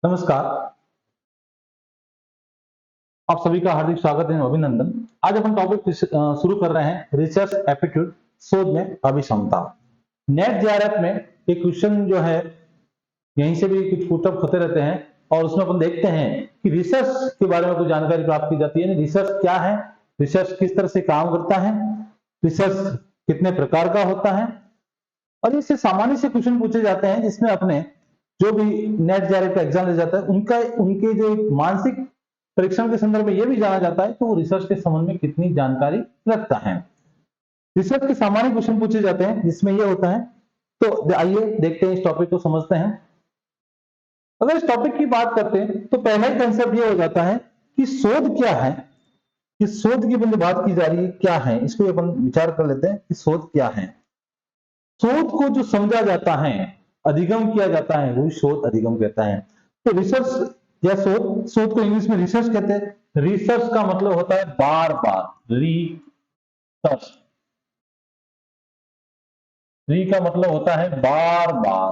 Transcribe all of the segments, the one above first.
नमस्कार। आप सभी का हार्दिक स्वागत है, अभिनंदन। आज अपन टॉपिक शुरू कर रहे हैं रिसर्च एप्टीट्यूड, शोध में अभिक्षमता। नेट जेआरएफ में एक क्वेश्चन जो है, यहीं से भी कुछ पुटअप होते रहते हैं और उसमें अपन देखते हैं कि रिसर्च के बारे में कुछ जानकारी प्राप्त की जाती है। रिसर्च क्या है, रिसर्च किस तरह से काम करता है, रिसर्च कितने प्रकार का होता है, और इससे सामान्य से क्वेश्चन पूछे जाते हैं जिसमें अपने जो भी नेट जेआरएफ का एग्जाम दे जाता है उनके जो मानसिक परीक्षण के संदर्भ में यह भी जाना जाता है कि वो रिसर्च के संबंध में कितनी जानकारी रखता है। रिसर्च के सामान्य क्वेश्चन पूछे जाते हैं जिसमें यह होता है। तो आइए देखते हैं, इस टॉपिक को समझते हैं। अगर इस टॉपिक की बात करते हैं तो पहला ही कंसेप्ट यह हो जाता है कि शोध क्या है। इस शोध की बंद बात की जा रही है, क्या है, इसको अपन विचार कर लेते हैं कि शोध क्या है। शोध को जो समझा जाता है, अधिगम किया जाता है, वही शोध अधिगम कहता है। तो रिसर्च या शोध, शोध को इंग्लिश में रिसर्च कहते हैं। रिसर्च का मतलब होता है बार बार, रिसर्च, री का मतलब होता है बार बार,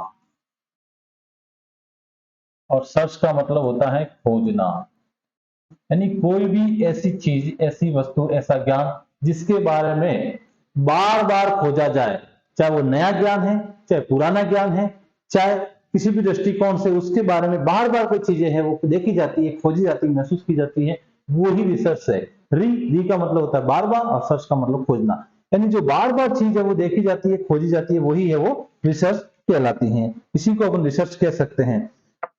और सर्च का मतलब होता है खोजना। यानी कोई भी ऐसी चीज, ऐसी वस्तु, ऐसा ज्ञान जिसके बारे में बार बार खोजा जाए, चाहे वो नया ज्ञान है, चाहे पुराना ज्ञान है, चाहे किसी भी दृष्टिकोण से उसके बारे में बार बार कोई चीजें हैं वो देखी जाती है, खोजी जाती है, महसूस की जाती है, वो ही रिसर्च है। री का मतलब होता है बार बार, और सर्च का मतलब खोजना। यानी जो बार बार चीज है वो देखी जाती है, खोजी जाती है, वही है वो रिसर्च कहलाती है। इसी को अपन रिसर्च कह सकते हैं।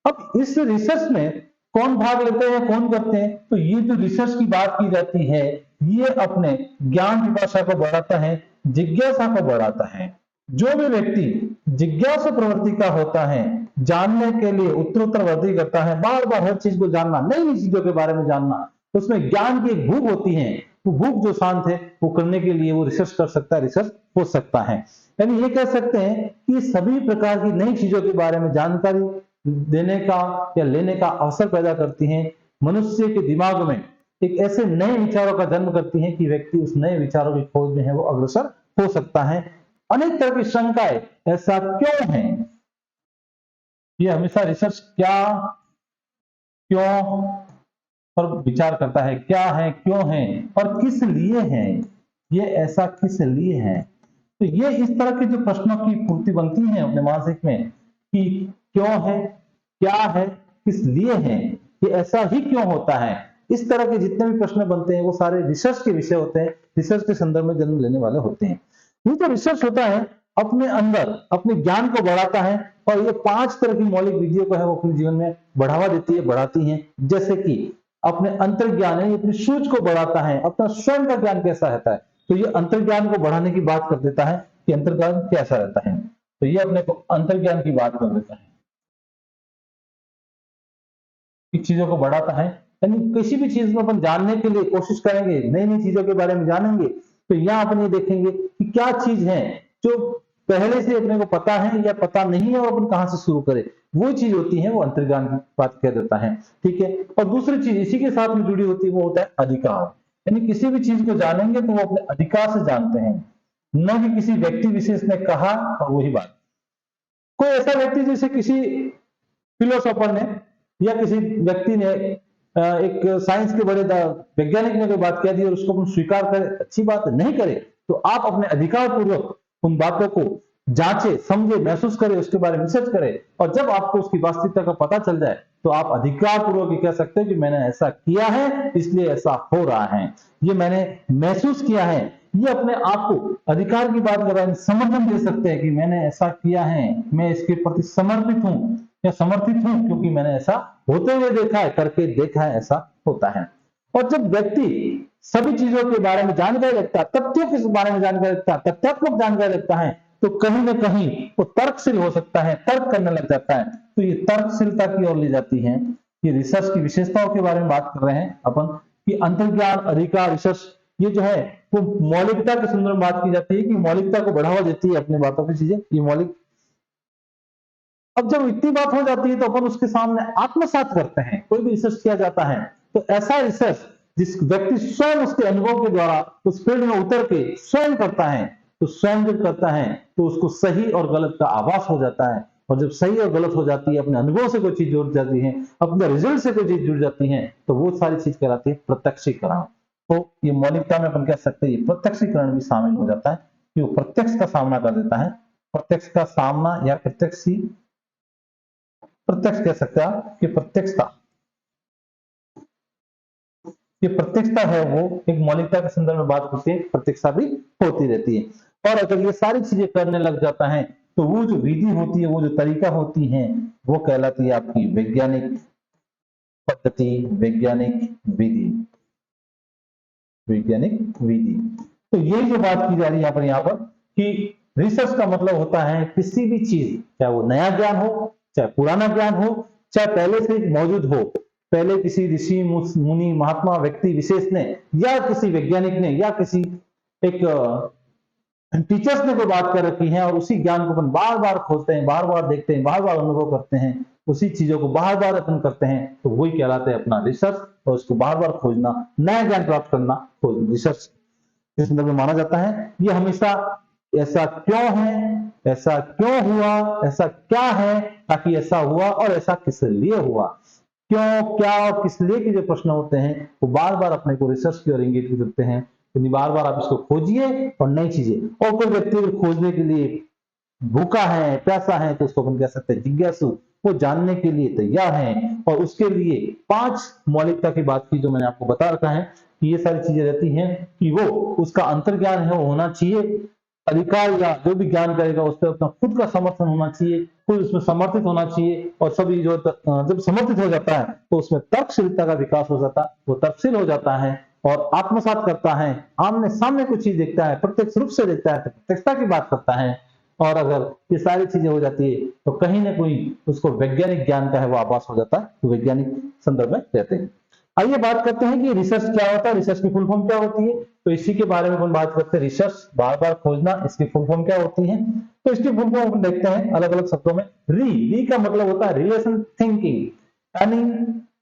अब इस रिसर्च में कौन भाग लेते हैं, कौन करते हैं? तो ये जो रिसर्च की बात की जाती है, ये अपने ज्ञान पिपासा को बढ़ाता है, जिज्ञासा को बढ़ाता है। जो भी व्यक्ति जिज्ञासु प्रवृत्ति का होता है, जानने के लिए उत्तरोत्तर वृद्धि करता है, बार बार हर चीज को जानना, नई नई चीजों के बारे में जानना, उसमें ज्ञान की एक भूख होती है, वो भूख जो शांत है वो करने के लिए वो रिसर्च कर सकता है, रिसर्च हो सकता है। यानी ये कह सकते हैं कि सभी प्रकार की नई चीजों के बारे में जानकारी देने का या लेने का अवसर पैदा करती हैं, मनुष्य के दिमाग में एक ऐसे नए विचारों का जन्म करती हैं कि व्यक्ति उस नए विचारों की खोज में है वो अग्रसर हो सकता है। अनेक तरह की शंकाएं, ऐसा क्यों है, ये हमेशा रिसर्च क्या, क्यों पर विचार करता है। क्या है, क्यों है और किस लिए है, ये ऐसा किस लिए है। तो ये इस तरह के जो प्रश्नों की पूर्ति बनती है अपने मानसिक में कि क्यों है, क्या है, किस लिए है, ये ऐसा ही क्यों होता है, इस तरह के जितने भी प्रश्न बनते हैं वो सारे रिसर्च के विषय होते हैं, रिसर्च के संदर्भ में जन्म लेने वाले होते हैं। ये जो रिसर्च होता है अपने अंदर अपने ज्ञान को बढ़ाता है, और ये 5 तरह की मौलिक विधियों को है वो अपने जीवन में बढ़ावा देती है, बढ़ाती है। जैसे कि अपने अंतर्ज्ञान है, ये अपनी सूझ को बढ़ाता है, अपना स्वयं का ज्ञान कैसा रहता है, तो ये अंतर्ज्ञान को बढ़ाने की बात कर देता है कि अंतर्ज्ञान कैसा रहता है। तो ये अपने को अंतर्ज्ञान की बात कर देता है, इस चीजों को बढ़ाता है। यानी किसी भी चीज में अपन जानने के लिए कोशिश करेंगे, नई नई चीजों के बारे में जानेंगे, तो यहाँ अपन ये देखेंगे कि क्या चीज है जो पहले से अपने को पता है या पता नहीं है और अपन कहां से शुरू करें, वो चीज होती है, वो अंतर्ज्ञान की बात कह देता है। ठीक है। और दूसरी चीज इसी के साथ में जुड़ी होती है, वो होता है अधिकार। यानी किसी भी चीज को जानेंगे तो वो अपने अधिकार से जानते हैं, न कि किसी व्यक्ति विशेष ने कहा और वही बात। कोई ऐसा व्यक्ति जैसे किसी फिलोसोफर ने या किसी व्यक्ति ने एक साइंस के बड़े वैज्ञानिक ने कोई बात कह दी और उसको अपन स्वीकार करें, अच्छी बात नहीं करे, तो आप अपने अधिकार पूर्वक उन बातों को जांचे, समझे, महसूस करें, उसके बारे में रिसर्च करें, और जब आपको उसकी वास्तविकता का पता चल जाए तो आप अधिकार पूर्वक कह सकते हैं कि मैंने ऐसा किया है इसलिए ऐसा हो रहा है, ये मैंने महसूस किया है। ये अपने आप को अधिकार की बात कर रहा है, समर्थन दे सकते हैं कि मैंने ऐसा किया है, मैं इसके प्रति समर्पित हूं या समर्थित हूं, क्योंकि मैंने ऐसा होते हुए देखा है, करके देखा है, ऐसा होता है। और जब व्यक्ति सभी चीजों के बारे में जानकारी रखता है, तथ्यों के बारे में जानकारी रखता है, तथ्यात्मक जानकारी रखता है, तो कहीं ना कहीं वो तर्कशील हो सकता है, तर्क करने लग जाता है, तो ये तर्कशीलता की ओर ले जाती है। ये रिसर्च की विशेषताओं के बारे में बात कर रहे हैं अपन कि अंतर्ज्ञान, अधिकार, रिसर्च, ये जो है वो मौलिकता के संदर्भ में बात की जाती है कि मौलिकता को बढ़ावा देती है अपनी बातों की चीजें, ये मौलिक। अब जब इतनी बात हो जाती है तो अपन उसके सामने आत्मसात करते हैं, कोई भी रिसर्च किया जाता है तो ऐसा रिसर्च जिस व्यक्ति स्वयं उसके अनुभव के द्वारा उस फील्ड में उतर के स्वयं करता है, तो स्वयं जब करता है तो उसको सही और गलत का आभास हो जाता है, और जब सही और गलत हो जाती है, अपने अनुभव से कोई चीज जुड़ जाती है, अपने रिजल्ट से कोई चीज जुड़ जाती है, तो वो सारी चीज कहलाती है प्रत्यक्षीकरण। तो ये मौलिकता में अपन कह सकते हैं, ये प्रत्यक्षीकरण भी शामिल हो जाता है कि वो प्रत्यक्ष का सामना कर देता है। प्रत्यक्ष का सामना या प्रत्यक्ष कह सकते हैं कि प्रत्यक्षता, ये प्रत्यक्षता है वो एक मौलिकता के संदर्भ में बात होती है, प्रत्यक्षता भी होती रहती है। और अगर ये सारी चीजें करने लग जाता है तो वो जो विधि होती है, वो जो तरीका होती है, वो कहलाती है आपकी वैज्ञानिक पद्धति, वैज्ञानिक विधि, वैज्ञानिक विधि। तो ये जो बात की जा रही है यहाँ पर कि रिसर्च का मतलब होता है किसी भी चीज, चाहे वो नया ज्ञान हो, चाहे पुराना ज्ञान हो, चाहे पहले से मौजूद हो, पहले किसी ऋषि मुनि महात्मा व्यक्ति विशेष ने या किसी वैज्ञानिक ने या किसी एक टीचर्स ने कोई बात कर रखी है और उसी ज्ञान को अपन बार बार खोजते हैं, बार बार देखते हैं, बार बार अनुभव करते हैं, उसी चीजों को बार बार अपन करते हैं, तो वही कहलाता है अपना रिसर्च। और उसको बार बार खोजना, नया ज्ञान प्राप्त करना रिसर्च के संदर्भ में माना जाता है। ये हमेशा ऐसा क्यों है, ऐसा क्यों हुआ, ऐसा क्या है, ताकि ऐसा हुआ और ऐसा किस लिए हुआ, क्यों, क्या और किस लिए के जो प्रश्न होते हैं वो बार बार अपने को रिसर्च की ओर इंगित करते हैं। तो बार बार आप इसको खोजिए और नई चीजें, और कोई व्यक्ति खोजने के लिए भूखा है, प्यासा है, तो उसको हम कह सकते हैं जिज्ञासु, वो जानने के लिए तैयार है। और उसके लिए 5 मौलिकता की बात की जो मैंने आपको बता रखा है कि ये सारी चीजें रहती हैं कि वो उसका अंतर्ज्ञान है वो होना चाहिए, अधिकार या जो भी ज्ञान करेगा उस पर अपना खुद का समर्थन होना चाहिए, खुद उसमें समर्थित होना चाहिए। और सभी जो जब समर्थित हो जाता है तो उसमें तर्कशीलता का विकास हो जाता है, वो तर्कशील हो जाता है और आत्मसात करता है, आमने सामने कुछ चीज देखता है, प्रत्यक्ष रूप से देखता है, तो प्रत्यक्षता की बात करता है। और अगर ये सारी चीजें हो जाती है तो कहीं ना कहीं उसको वैज्ञानिक ज्ञान का है वो आभास हो जाता है, तो वैज्ञानिक संदर्भ में रहते हैं। आइए बात करते हैं कि रिसर्च क्या होता है, रिसर्च की फुल फॉर्म क्या होती है। तो इसी के बारे में हम बात करते हैं, रिसर्च बार बार खोजना, इसकी फुल फॉर्म क्या होती है। तो इसकी फुल फॉर्म हम देखते हैं अलग अलग शब्दों में। री का मतलब होता है रिलेशन थिंकिंग, यानी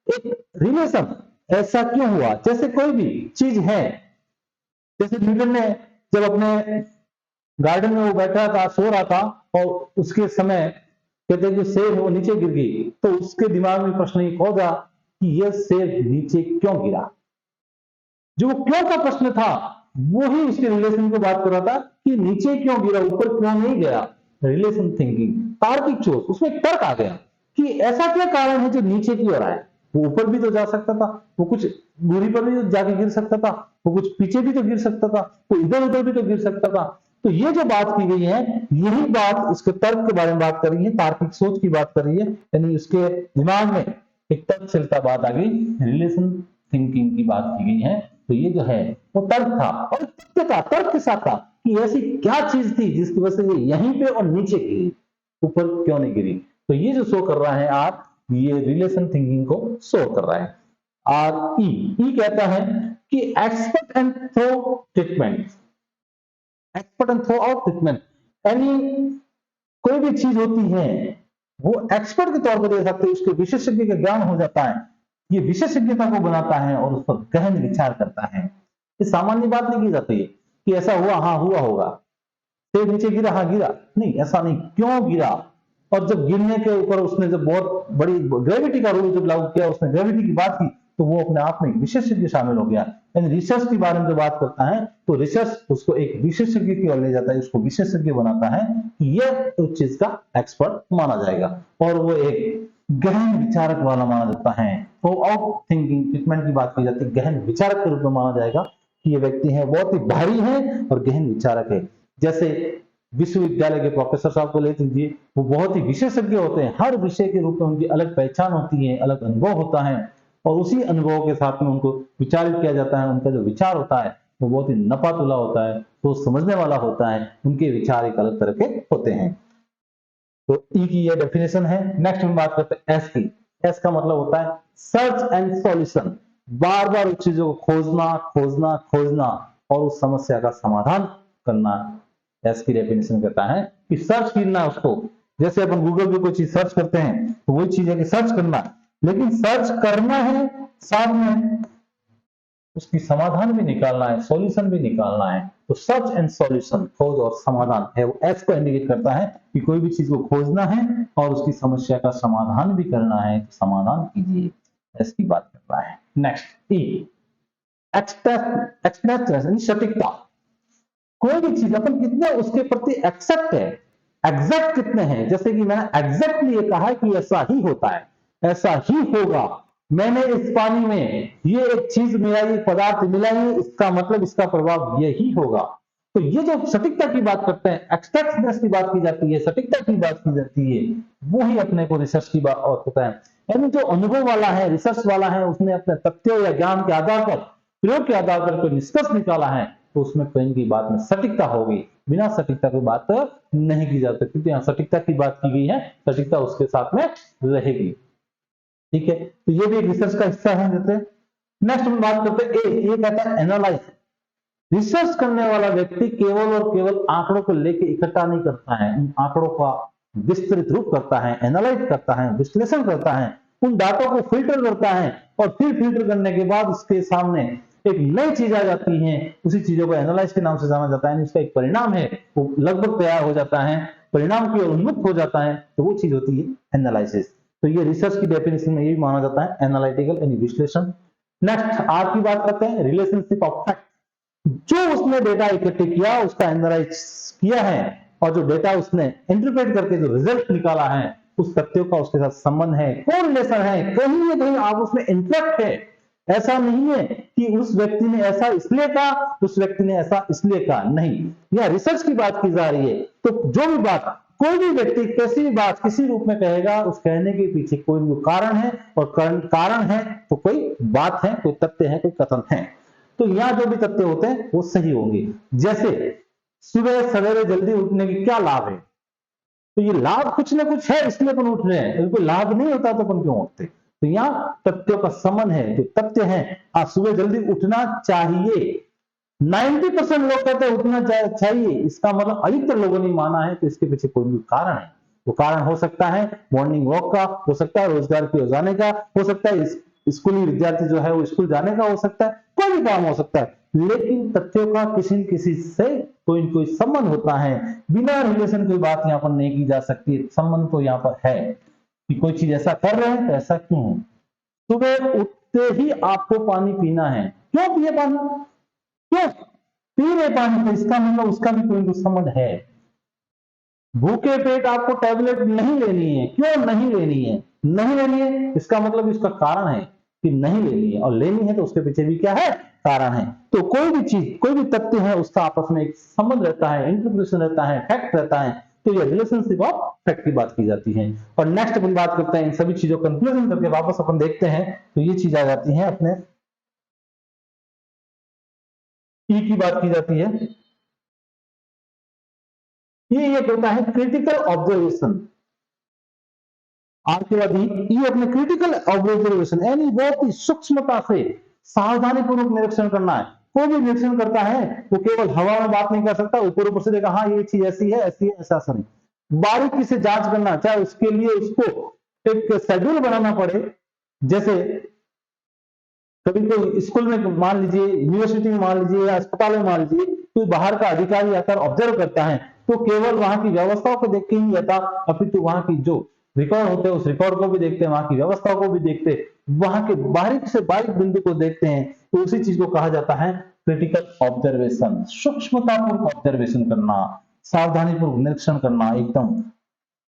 एक रिलेशन, ऐसा क्यों हुआ, जैसे कोई भी चीज है, जैसे न्यूटन ने जब अपने गार्डन में वो बैठा था, सो रहा था, और उसके समय कहते हैं कि सेब वो नीचे गिर गई, तो उसके दिमाग में प्रश्न ये खोजा कि यह सेब नीचे क्यों गिरा। जो क्यों का प्रश्न था वो ही इसके रिलेशन को बात कर रहा था कि नीचे क्यों गिरा, ऊपर क्यों नहीं गया। रिलेशन थिंकिंग, तार्किक सोच, उसमें एक तर्क आ गया कि ऐसा क्या कारण है जो नीचे की ओर आए, वो ऊपर भी तो जा सकता था, वो कुछ दूरी पर भी जाके गिर सकता था, वो कुछ पीछे भी तो गिर सकता था, वो इधर उधर भी तो गिर सकता था। तो ये जो बात की गई है, यही बात उसके तर्क के बारे में बात कर रही है, तार्किक सोच की बात कर रही है, यानी उसके दिमाग में एक तर्कशीलता बात आ गई, रिलेशन थिंकिंग की बात की गई है। तो ये जो है वो तर्क था, और तथ्य था, तर्क के साथ था कि ऐसी क्या चीज थी जिसकी वजह से ये यहीं पे और नीचे गिरी, ऊपर क्यों नहीं गिरी। तो ये जो शो कर रहा है आप, ये रिलेशन थिंकिंग को शो कर रहा है। आर ई कहता है कि expert and throw treatment, expert and throw out treatment, यानी कोई भी चीज होती है वो एक्सपर्ट के तौर पर दे सकते हैं, उसके विशेषज्ञ का ज्ञान हो जाता है, ये विशेषज्ञता को बनाता है और उस पर गहन विचार करता है। ये सामान्य बात नहीं की जाती है कि ऐसा हुआ, हाँ हुआ होगा, सेब नीचे गिरा, हाँ गिरा, नहीं ऐसा नहीं, क्यों गिरा। और जब गिरने के ऊपर उसने जब बहुत बड़ी ग्रेविटी का रूल जब लागू किया, उसने ग्रेविटी की बात की, तो वो अपने आप में विशेषज्ञ शामिल हो गया। यानी रिसर्च के बारे में जो बात करता है तो रिसर्च उसको एक विशेषज्ञ की ओर ले जाता है, उसको विशेषज्ञ बनाता है कि यह उस चीज का एक्सपर्ट माना जाएगा, और वो एक गहन विचारक वाला माना जाता है। तो आउट थिंकिंग ट्रीटमेंट की बात की जाती है, गहन विचारक के रूप में माना जाएगा कि ये व्यक्ति है बहुत ही भारी है और गहन विचारक है। जैसे विश्वविद्यालय के प्रोफेसर साहब को ले लीजिए, वो बहुत ही विशेषज्ञ होते हैं, हर विषय के रूप में उनकी अलग पहचान होती है, अलग अनुभव होता है, और उसी अनुभव के साथ में उनको विचारित किया जाता है। उनका जो विचार होता है वो बहुत ही नपा तुला होता है, तो समझने वाला होता है, उनके विचार एक अलग तरह के होते हैं। तो ई की यह डेफिनेशन है। नेक्स्ट हम बात करते हैं एस की। एस का मतलब होता है सर्च एंड सॉल्यूशन, बार बार उस चीजों को खोजना खोजना खोजना और उस समस्या का समाधान करना। एस की डेफिनेशन कहता है कि सर्च करना, उसको जैसे अपन गूगल पे कोई चीज सर्च करते हैं तो वही चीज है कि सर्च करना, लेकिन सर्च करना है, साथ में उसकी समाधान भी निकालना है, सॉल्यूशन भी निकालना है। तो सर्च एंड सॉल्यूशन, खोज और समाधान है, वो एस को इंडिकेट करता है कि कोई भी चीज को खोजना है और उसकी समस्या का समाधान भी करना है, तो समाधान कीजिए, एस की बात कर रहा है। नेक्स्ट ई, एक्सप्रेस यानी सटीकता। कोई भी चीज अपन कितने उसके प्रति एक्सेप्ट है, एग्जैक्ट कितने हैं, जैसे कि मैंने एग्जैक्टली ये कहा है कि ऐसा ही होता है, ऐसा ही होगा, मैंने इस पानी में ये एक चीज मिलाई, पदार्थ मिलाई, इसका मतलब इसका प्रभाव यही होगा। तो ये जो सटीकता की बात करते हैं, एक्सट्रैक्टनेस की बात की जाती है, सटीकता की बात की जाती है, वो ही अपने को रिसर्च की बात और होता है। यानी जो अनुभव वाला है, रिसर्च वाला है, उसने अपने तथ्यों या ज्ञान के आधार पर, प्रयोग के आधार पर कोई निष्कर्ष निकाला है, तो उसमें कहीं की बात में सटीकता होगी, बिना सटीकता की बात नहीं की जा सकती। तो यहाँ सटीकता की बात की गई है, सटीकता उसके साथ में रहेगी। ठीक है, तो ये भी एक रिसर्च का हिस्सा है। जैसे नेक्स्ट हम बात करते हैं ये कहता है एनालाइज। रिसर्च करने वाला व्यक्ति केवल और केवल आंकड़ों को लेकर इकट्ठा नहीं करता है, उन आंकड़ों का विस्तृत रूप करता है, एनालाइज करता है, विश्लेषण करता है, उन डाटा को फिल्टर करता है, और फिर फिल्टर करने के बाद उसके सामने एक नई चीज आ जाती है, उसी चीजों को एनालाइज के नाम से जाना जाता है, उसका एक परिणाम है, वो लगभग तैयार हो जाता है, परिणाम की ओर उन्मुख हो जाता है, तो वो चीज होती है एनालिसिस। तो ये रिसर्च की डेफिनेशन में ये भी माना जाता है एनालिटिकल यानी विश्लेषण। नेक्स्ट आर की बात करते हैं, रिलेशनशिप ऑफ फैक्ट। जो उसने डेटा इकट्ठे किया, उसका एनालाइज किया है, और जो डेटा उसने इंटरप्रेट करके जो रिजल्ट निकाला है, उस तथ्यों का उसके साथ संबंध है, कोरिलेशन है, कहीं ना कहीं आप उसमें इंटरेक्ट है। ऐसा नहीं है कि उस व्यक्ति ने ऐसा इसलिए कहा, उस व्यक्ति ने ऐसा इसलिए कहा, नहीं, यह रिसर्च की बात की जा रही है। तो जो भी बात कोई भी व्यक्ति कैसी भी बात किसी रूप में कहेगा, उस कहने के पीछे कोई भी कारण है, और कारण है तो कोई बात है, कोई तथ्य है, कोई कथन है। तो यहां जो भी तथ्य होते हैं वो सही होंगे। जैसे सुबह सवेरे जल्दी उठने के क्या लाभ है, तो ये लाभ कुछ ना कुछ है, इसलिए अपन उठ रहे हैं, यदि कोई लाभ नहीं होता तो अपन क्यों उठते। तो यहाँ तथ्यों का संबंध है, जो तथ्य है, सुबह जल्दी उठना चाहिए, 90% लोग कहते हैं उठना चाहिए, इसका मतलब अधिकतर लोगों ने माना है, तो इसके पीछे कोई भी कारण है। वो कारण हो सकता है मॉर्निंग वॉक का, हो सकता है रोजगार की ओर जाने का, हो सकता है स्कूली विद्यार्थी जो है वो स्कूल जाने का, हो सकता है कोई भी काम हो सकता है, लेकिन तथ्यों का किसी न किसी से कोई न कोई संबंध होता है। बिना रिलेशन कोई बात यहाँ पर नहीं की जा सकती, संबंध तो यहाँ पर है कि कोई चीज ऐसा कर रहे हैं तो ऐसा क्यों। सुबह उठते ही आपको पानी पीना है, क्यों पिए पानी, क्यों पी रहे पानी, तो इसका मतलब उसका भी कोई संबंध है। भूखे पेट आपको टैबलेट नहीं लेनी है, क्यों नहीं लेनी है, नहीं लेनी है, इसका मतलब इसका कारण है कि नहीं लेनी है, और लेनी है तो उसके पीछे भी क्या है, कारण है। तो कोई भी चीज, कोई भी तथ्य है, उसका आपस में एक संबंध रहता है, इंटरप्रिटेशन रहता है, फैक्ट रहता है, तो ये रिलेशनशिप ऑफ फैक्ट की बात की जाती है। और नेक्स्ट अपन बात करते हैं इन सभी चीजों का कंक्लूजन करके वापस अपन देखते हैं, तो ये चीज आ जाती है अपने ई की बात की जाती है। ये कहता है क्रिटिकल ऑब्जर्वेशन। आपके बाद ये अपने क्रिटिकल ऑब्जर्वेशन यानी बहुत ही सूक्ष्मता से सावधानी पूर्वक निरीक्षण करना है। कोई भी निरीक्षण करता है वो केवल हवा में बात नहीं कर सकता, ऊपर ऊपर से देखा हाँ ये चीज ऐसी है, ऐसी है, ऐसा नहीं, बारीकी से जांच करना, चाहे उसके लिए उसको एक शेड्यूल बनाना पड़े। जैसे कभी कोई स्कूल में मान लीजिए, यूनिवर्सिटी में मान लीजिए, या अस्पताल में मान लीजिए, कोई बाहर का अधिकारी आकर ऑब्जर्व करता है, तो केवल वहां की व्यवस्थाओं को देख के ही आता, अपितु वहां की जो रिकॉर्ड होते हैं उस रिकॉर्ड को भी देखते हैं, वहां की व्यवस्थाओं को भी देखते हैं, वहां के बारीक से बारीक बिंदु को देखते हैं, तो उसी चीज को कहा जाता है क्रिटिकल ऑब्जर्वेशन। सूक्ष्मतापूर्वक ऑब्जर्वेशन करना, सावधानी पूर्वक निरीक्षण करना, एकदम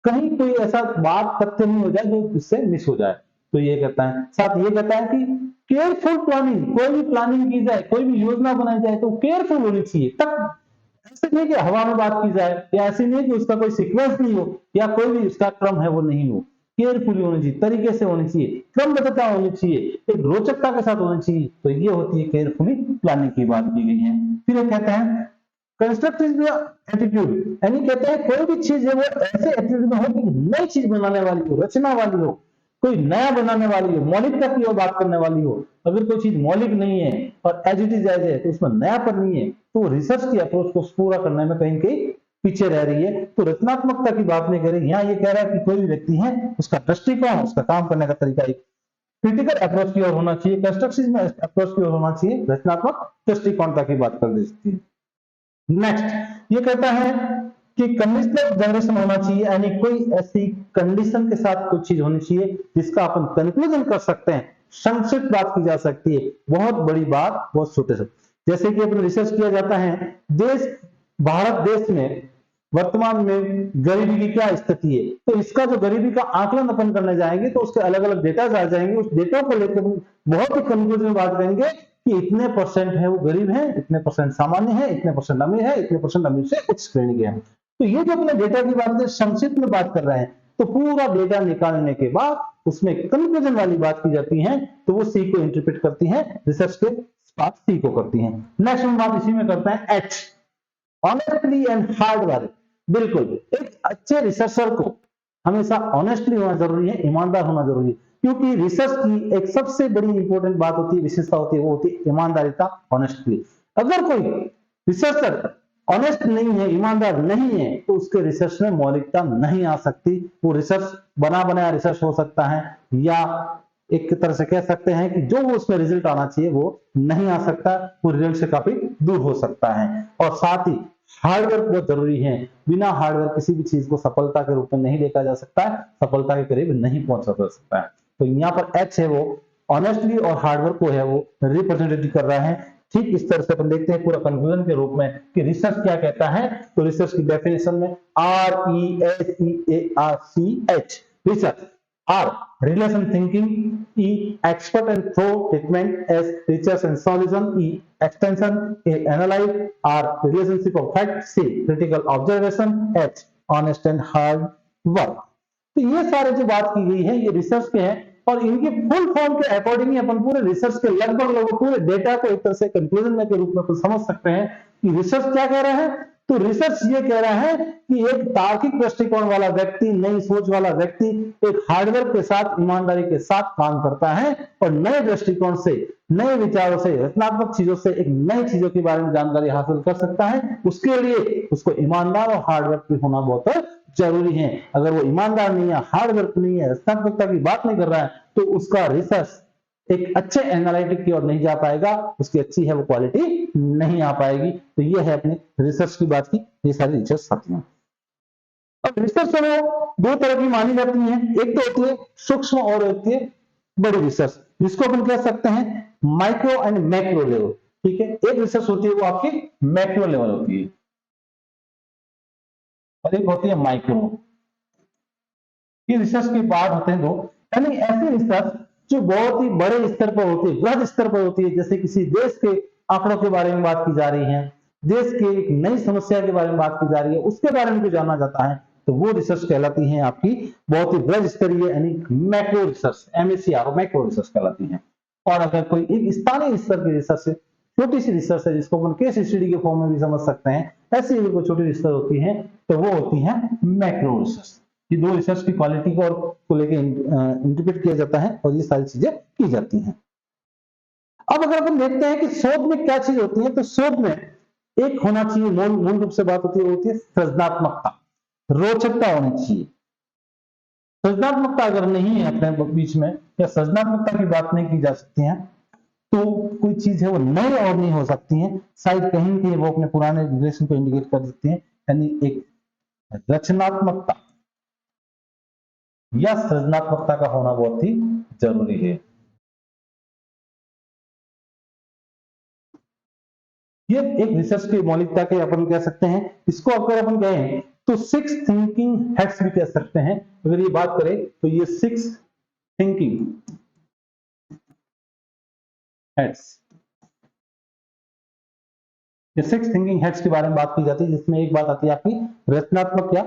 कहीं कोई ऐसा बात तथ्य नहीं हो जाए जो इससे मिस हो जाए। तो ये कहता है, साथ ये कहता है कि केयरफुल प्लानिंग, कोई भी प्लानिंग की जाए, कोई भी योजना बनाई जाए तो केयरफुल होनी चाहिए। तक ऐसे नहीं कि हवा में बात की जाए, या ऐसे नहीं कि उसका कोई सीक्वेंस नहीं हो, या कोई भी उसका क्रम है वो नहीं हो, केयरफुली होनी चाहिए, तरीके से होनी चाहिए, क्रमबद्धता होनी चाहिए, एक रोचकता के साथ होनी चाहिए। तो ये होती है केयरफुली प्लानिंग की बात की गई है। फिर ये कहते हैं कंस्ट्रक्टिव एटीट्यूड, यानी कहते हैं कोई भी चीज है वो ऐसे एटीट्यूड में हो कि नई चीज बनाने वाली हो, रचना वाली हो, कोई नया बनाने वाली हो, मौलिकता की ओर बात करने वाली हो। अगर कोई चीज मौलिक नहीं है और एज इट इज एज है, तो उसमें नयापन नहीं है, तो रिसर्च की अप्रोच को पूरा करने में कहीं कहीं पीछे रह रही है। तो रचनात्मकता की बात नहीं कर रही, यहाँ ये कह रहा है कि कोई भी व्यक्ति है उसका दृष्टिकोण, उसका काम करने का तरीका एक क्रिटिकल अप्रोच की ओर होना चाहिए, कंस्ट्रक्टिव अप्रोच की ओर होना चाहिए, रचनात्मक दृष्टिकोणता की बात कर देती है। नेक्स्ट ये कहता है कि कंडीशनल जनरेशन होना चाहिए, यानी कोई ऐसी कंडीशन के साथ कोई चीज होनी चाहिए जिसका अपन कंक्लूजन कर सकते हैं, संक्षिप्त बात की जा सकती है, बहुत बड़ी बात बहुत छोटे से। जैसे कि अपन रिसर्च किया जाता है, देश भारत देश में वर्तमान में गरीबी की क्या स्थिति है, तो इसका जो गरीबी का आकलन अपन करने जाएंगे तो उसके अलग अलग डेटा आ जाएंगे, उस डेटा को लेकर बहुत ही कंक्लूजन में बात करेंगे कि इतने परसेंट है वो गरीब है, इतने परसेंट सामान्य है, इतने परसेंट अमीर है, इतने परसेंट अमीर से उच्च श्रेणी के हैं। तो ये जो अपने डेटा की बात है संक्षिप्त में बात कर रहे हैं, तो पूरा डेटा निकालने के बाद उसमें कंक्लूजन वाली बात की जाती है, तो वो सी को इंटरप्रेट करती है, रिसर्च के बात सी को करती है। नेक्स्ट हम बात इसी में करते हैं H, honestly and hard work. बिल्कुल, एक अच्छे रिसर्चर को हमेशा ऑनेस्टली होना जरूरी है, ईमानदार होना जरूरी है, क्योंकि रिसर्च की एक सबसे बड़ी इंपॉर्टेंट बात होती है, विशेषता होती है, वो होती है ईमानदारिता, ऑनेस्टली। अगर कोई रिसर्चर ऑनेस्ट नहीं है, ईमानदार नहीं है, तो उसके रिसर्च में मौलिकता नहीं आ सकती। वो रिसर्च बना बनाया रिसर्च हो सकता है, या एक तरह से कह सकते हैं कि जो वो उसमें रिजल्ट आना चाहिए वो नहीं आ सकता, वो रिजल्ट से काफी दूर हो सकता है। और साथ ही हार्डवर्क बहुत जरूरी है, बिना हार्डवर्क किसी भी चीज को सफलता के रूप में नहीं देखा जा सकता है, सफलता के करीब नहीं पहुंचा जा सकता है। तो यहाँ पर एच है वो ऑनेस्टली और हार्डवर्क को है वो रिप्रेजेंटेटिव कर रहा है। ठीक इस तरह से अपन देखते हैं पूरा कंक्लूजन के रूप में कि रिसर्च क्या कहता है। तो रिसर्च की डेफिनेशन में RESEARCH, research, R relation thinking, E expert and thorough treatment, S research and solution, E extension, A analyze, R relationship of fact, C critical observation, H honest and hard work। तो ये सारे जो बात की गई है ये रिसर्च के हैं, और इनके फुल फॉर्म के अकॉर्डिंग ही अपन पूरे रिसर्च के लगभग पूरे डेटा को एक तरह से कंक्लूजन के रूप में समझ सकते हैं कि रिसर्च क्या कह रहा है। तो रिसर्च ये कह रहा है कि एक तार्किक दृष्टिकोण वाला व्यक्ति, नई सोच वाला व्यक्ति एक हार्डवर्क के साथ, ईमानदारी के साथ काम करता है, और नए दृष्टिकोण से, नए विचारों से, रचनात्मक चीजों से एक नई चीजों के बारे में जानकारी हासिल कर सकता है। उसके लिए उसको ईमानदार और हार्डवर्क भी होना बहुत जरूरी है। अगर वो ईमानदार नहीं है, हार्डवर्क नहीं है, रचनात्मकता की बात नहीं कर रहा है, तो उसका रिसर्च एक अच्छे एनालिटिक की ओर नहीं जा पाएगा, उसकी अच्छी है वो क्वालिटी नहीं आ पाएगी। तो ये है अपने रिसर्च की बात की, ये सारी रिसर्च साथियां। अब रिसर्च में दो तरह की मानी जाती है, एक तो होती है सूक्ष्म और होती है बड़ी रिसर्च, जिसको अपन कह सकते हैं माइक्रो एंड मैक्रो लेवल। ठीक है, एक रिसर्च होती है वो आपकी मैक्रो लेवल होती है, और एक होती है माइक्रो। ये रिसर्च की बात होते हैं दो, यानी ऐसी रिसर्च जो बहुत ही बड़े स्तर पर होती है, बृहद स्तर पर होती है, जैसे किसी देश के आंकड़ों के बारे में बात की जा रही है, देश की एक नई समस्या के बारे में बात की जा रही है, उसके बारे में भी जाना जाता है, तो वो रिसर्च कहलाती है आपकी बहुत ही बृहद स्तरीय, यानी macro research, MACR macro research कहलाती है। और अगर कोई एक स्थानीय स्तर की रिसर्च है, छोटी सी रिसर्च है, जिसको अपन केस स्टडी के फॉर्म में भी समझ सकते हैं, ऐसी भी कोई छोटी रिसर्च होती है, तो वो होती है मैक्रो रिसर्च। ये दो रिसर्च की क्वालिटी को लेकर इंटरप्रेट किया जाता है, और ये सारी चीजें की जाती हैं। अब अगर अपन देखते हैं कि शोध में क्या चीज होती है, तो शोध में एक होना चाहिए, मूल रूप से बात होती है, वो होती है सृजनात्मकता, रोचकता होनी चाहिए। सृजनात्मकता अगर नहीं है अपने बीच में, या सृजनात्मकता की बात नहीं की जा सकती है, तो कोई चीज है वो नई और नहीं हो सकती है, शायद कहीं कहीं वो अपने पुराने रिलेशन को इंडिकेट कर देती है। यानी एक रचनात्मकता या सृजनात्मकता का होना बहुत ही जरूरी है। ये एक रिसर्च की मौलिकता के अपन कह सकते हैं। इसको अगर अपन कहें तो 6 थिंकिंग हेड्स भी कह सकते हैं। अगर ये बात करें तो ये 6 थिंकिंग हेड्स, ये 6 थिंकिंग हेड्स के बारे में बात की जाती है, जिसमें एक बात आती है आपकी रचनात्मक या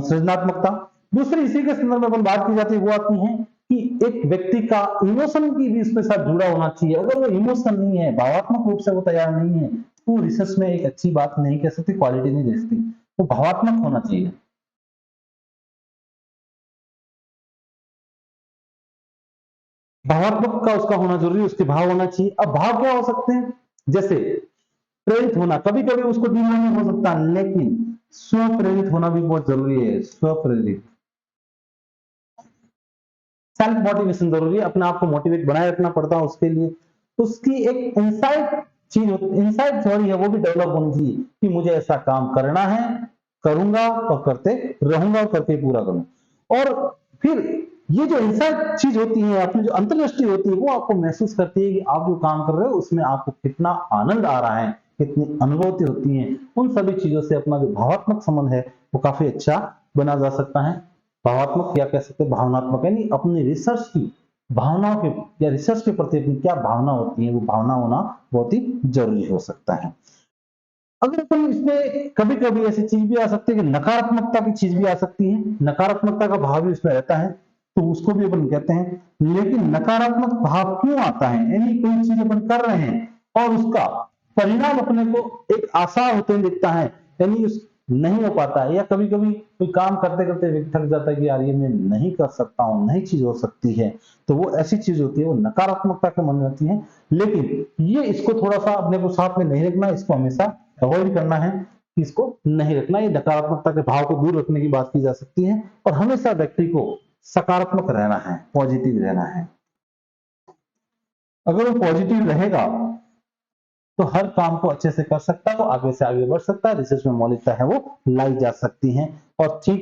सृजनात्मकता। दूसरी इसी के संदर्भ में अपन बात की जाती है, वो आती है कि एक व्यक्ति का इमोशन की भी इसके साथ जुड़ा होना चाहिए। अगर वो इमोशन नहीं है, भावात्मक रूप से वो तैयार नहीं है, तो रिसर्च में एक अच्छी बात नहीं कह सकती, क्वालिटी नहीं दे सकती। वो भावात्मक होना चाहिए। भावात्मक का उसका होना जरूरी, उसके भाव होना चाहिए। अब भाव क्या हो सकते हैं, जैसे प्रेरित होना, कभी कभी उसको डिमांड हो सकता है, लेकिन स्वप्रेरित होना भी बहुत जरूरी है। स्वप्रेरित, सेल्फ मोटिवेशन जरूरी है, अपने आप को मोटिवेट बनाए रखना पड़ता है उसके लिए। उसकी एक इंसाइट चीज इनसाइड थ्योरी है वो भी डेवलप होनी चाहिए कि मुझे ऐसा काम करना है, करूंगा और करते रहूंगा और करके पूरा करूंगा। और फिर ये जो इनसाइड चीज होती है, अपनी जो अंतर्दृष्टि होती है, वो आपको महसूस करती है कि आप जो काम कर रहे हो उसमें आपको कितना आनंद आ रहा है, कितनी अनुभूति होती है। उन सभी चीजों से अपना जो भावात्मक संबंध है वो काफी अच्छा बना जा सकता है। भावात्मक या कह सकते हैं भावनात्मक, यानी अपनी रिसर्च की भावनाओं के या रिसर्च के प्रति अपनी क्या भावना होती है, वो भावना होना बहुत ही जरूरी हो सकता है। अगर अपन इसमें कभी कभी ऐसी चीज भी आ सकती है कि नकारात्मकता की चीज भी आ सकती है, नकारात्मकता का भाव भी उसमें रहता है, तो उसको भी अपन कहते हैं। लेकिन नकारात्मक भाव क्यों आता है, यानी कोई चीज अपन कर रहे हैं और उसका परिणाम अपने को एक आसार होते हुए दिखता है, यानी उस नहीं हो पाता है, या कभी कभी कोई काम करते करते व्यक्ति थक जाता है कि यार ये मैं नहीं कर सकता हूँ, नई चीज हो सकती है, तो वो ऐसी चीज होती है, वो नकारात्मकता के मन में होती है। लेकिन ये इसको थोड़ा सा अपने को साथ में नहीं रखना, इसको हमेशा अवॉइड करना है, इसको नहीं रखना। ये नकारात्मकता के भाव को दूर रखने की बात की जा सकती है, और हमेशा व्यक्ति को सकारात्मक रहना है, पॉजिटिव रहना है। अगर वो पॉजिटिव रहेगा तो हर काम को अच्छे से कर सकता है, वो आगे से आगे बढ़ सकता है, रिसर्च में मौलिकता है वो लाई जा सकती है। और ठीक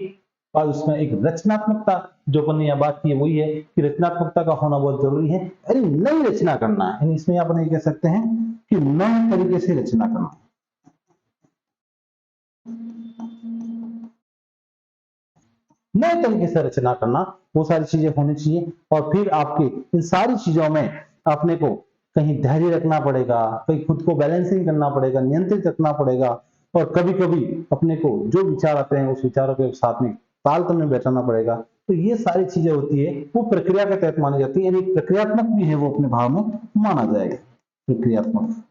और उसमें एक रचनात्मकता जो अपन ने यहाँ बात की वही है कि रचनात्मकता का होना बहुत जरूरी है, यानी नई रचना करना है। यानी इसमें अपन ये कह सकते हैं कि नए तरीके से रचना करना, नए तरीके से रचना करना, वो सारी चीजें होनी चाहिए। और फिर आपके इन सारी चीजों में अपने को कहीं धैर्य रखना पड़ेगा, कहीं खुद को बैलेंसिंग करना पड़ेगा, नियंत्रित रखना पड़ेगा, और कभी कभी अपने को जो विचार आते हैं उस विचारों के साथ में तालतल में बैठाना पड़ेगा। तो ये सारी चीजें होती है वो प्रक्रिया के तहत मानी जाती है, यानी प्रक्रियात्मक भी है वो अपने भाव में माना जाएगा, प्रक्रियात्मक।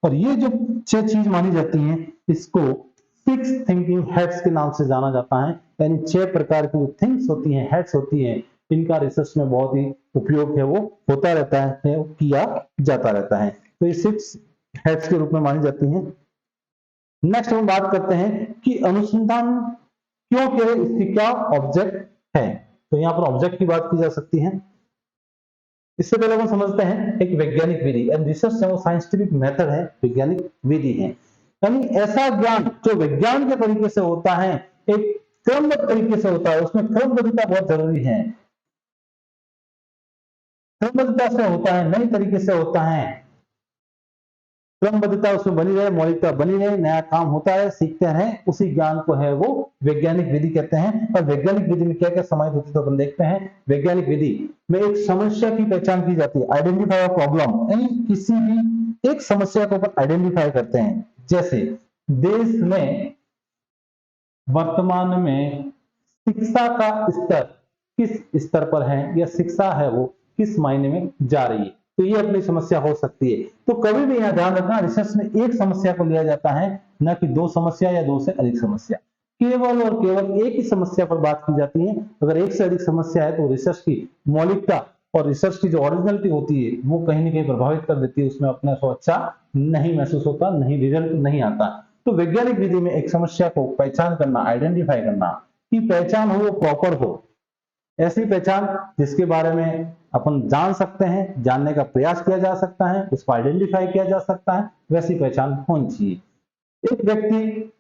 और ये जो 6 चीज मानी जाती हैं इसको 6 थिंकिंग हेड्स के नाम से जाना जाता है, यानी 6 प्रकार की जो थिंग्स होती हैं, हेड्स होती हैं, इनका रिसर्च में बहुत ही उपयोग है वो होता रहता है, किया जाता रहता है। तो ये 6 हेड्स के रूप में मानी जाती हैं। नेक्स्ट हम बात करते हैं कि अनुसंधान क्यों करे, इसकी क्या ऑब्जेक्ट है। तो यहाँ पर ऑब्जेक्ट की बात की जा सकती है। इससे पहले हम समझते हैं एक वैज्ञानिक विधि, एंड रिसर्च है वो साइंटिफिक मेथड है, वैज्ञानिक विधि है, यानी ऐसा ज्ञान जो विज्ञान के तरीके से होता है, एक क्रमबद्ध तरीके से होता है, उसमें क्रमबद्धता बहुत जरूरी है, क्रमबद्धता से होता है, नई तरीके से होता है, क्रमबद्धता उसमें बनी रहे, मौलिकता बनी रहे, नया काम होता है, सीखते हैं, उसी ज्ञान को है वो वैज्ञानिक विधि कहते हैं। और वैज्ञानिक विधि में क्या क्या समाहित होती है तो अपन देखते हैं। वैज्ञानिक विधि में एक समस्या की पहचान की जाती है, आइडेंटिफाई अ प्रॉब्लम, यानी किसी भी एक समस्या को अपन आइडेंटिफाई करते हैं। जैसे देश में वर्तमान में शिक्षा का स्तर किस स्तर पर है, या शिक्षा है वो किस मायने में जा रही है, तो ये अपनी समस्या हो सकती है। तो कभी भी यहाँ ध्यान रखना, रिसर्च में एक समस्या को लिया जाता है, न कि 2 समस्या या 2 से अधिक समस्या, केवल और केवल एक ही समस्या पर बात की जाती है। अगर एक से अधिक समस्या है तो रिसर्च की मौलिकता और रिसर्च की जो ओरिजिनलिटी होती है वो कहीं ना कहीं प्रभावित कर देती है, उसमें अपने को अच्छा नहीं महसूस होता, नहीं रिजल्ट नहीं आता। तो वैज्ञानिक विधि में एक समस्या को पहचान करना, आइडेंटिफाई करना, की पहचान हो वो प्रॉपर हो, ऐसी पहचान जिसके बारे में अपन जान सकते हैं, जानने का प्रयास किया जा सकता है, उसको आइडेंटिफाई किया जा सकता है, वैसी पहचान होनी चाहिए। एक व्यक्ति